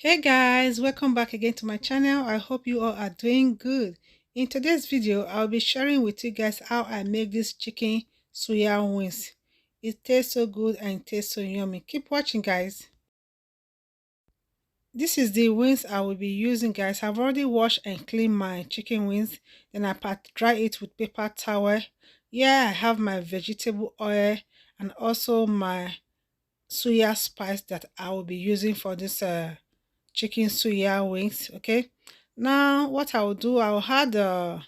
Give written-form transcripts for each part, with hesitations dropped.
Hey guys, welcome back again to my channel. I hope you all are doing good. In today's video, I'll be sharing with you guys how I make this chicken suya wings. It tastes so good and it tastes so yummy. Keep watching, guys. This is the wings I will be using, guys. I've already washed and cleaned my chicken wings. Then I pat dry it with paper towel. Yeah, I have my vegetable oil and also my suya spice that I will be using for this chicken suya wings. Okay, now what I will do, I will add a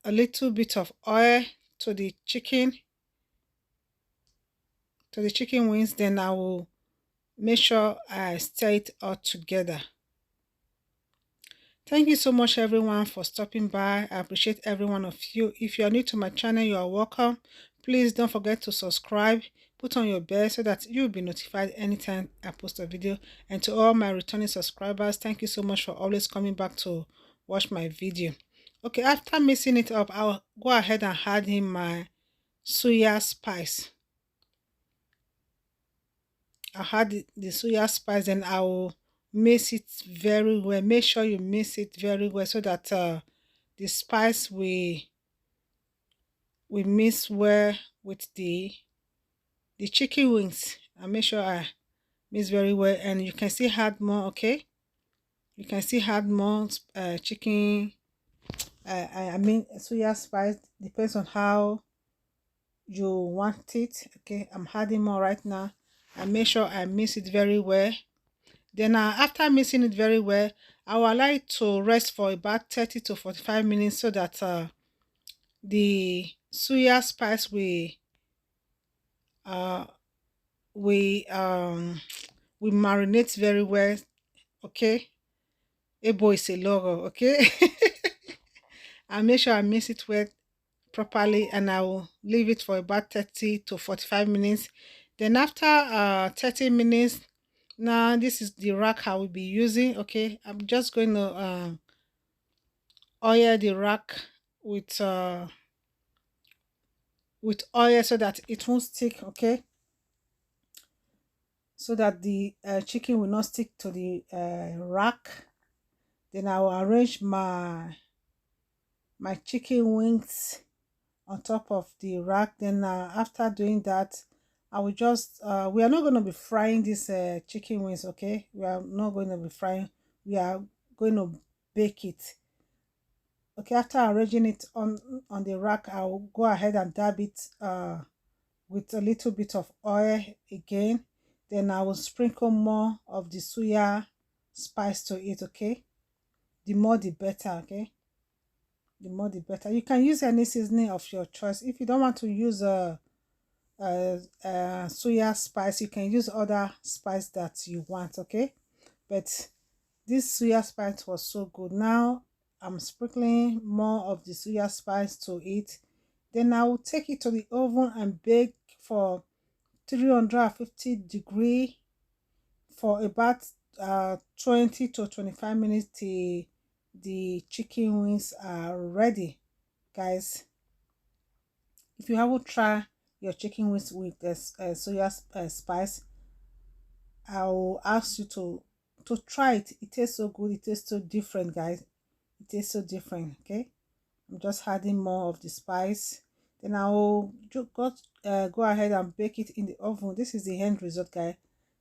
little bit of oil to the chicken wings. Then I will make sure I stir it all together. Thank you so much everyone for stopping by. I appreciate every one of you. If you are new to my channel, you are welcome. Please don't forget to subscribe, put on your bell so that you'll be notified anytime I post a video. And to all my returning subscribers, thank you so much for always coming back to watch my video. Okay, after mixing it up, I'll go ahead and add in my suya spice. I'll add the suya spice and I will mix it very well. Make sure you mix it very well so that the spice we mix well with the chicken wings. I make sure I mix very well, and you can still add more. Okay, you can still add more chicken. I mean soya spice. Depends on how you want it. Okay, I'm adding more right now. I make sure I mix it very well. Then after mixing it very well, I will allow it to rest for about 30 to 45 minutes so that the suya spice uh we marinate very well. Okay, ebo is a logo. Okay. I make sure I mix it well properly and I will leave it for about 30 to 45 minutes. Then after 30 minutes, now this is the rack I will be using. Okay, I'm just going to oil the rack with oil so that it won't stick. Okay, so that the chicken will not stick to the rack. Then I will arrange my chicken wings on top of the rack. Then after doing that, I will just we are not going to be frying this chicken wings. Okay, we are not going to be frying, we are going to bake it. Okay, after arranging it on the rack, I'll go ahead and dab it with a little bit of oil again. Then I will sprinkle more of the suya spice to it. Okay, the more the better. Okay, the more the better. You can use any seasoning of your choice. If you don't want to use soya spice, you can use other spice that you want. Okay, but this soya spice was so good. Now I'm sprinkling more of the soya spice to it. Then I will take it to the oven and bake for 350 degree for about 20 to 25 minutes till the chicken wings are ready. Guys, if you haven't tried your chicken wings with soya spice, I will ask you to try it. It tastes so good, it tastes so different, guys. It tastes so different. Okay, I'm just adding more of the spice. Then I will go ahead and bake it in the oven. This is the end result, guys.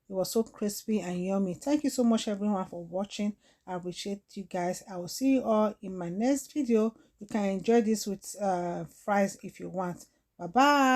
It was so crispy and yummy. Thank you so much everyone for watching. I appreciate you guys. I will see you all in my next video. You can enjoy this with fries if you want. Bye bye.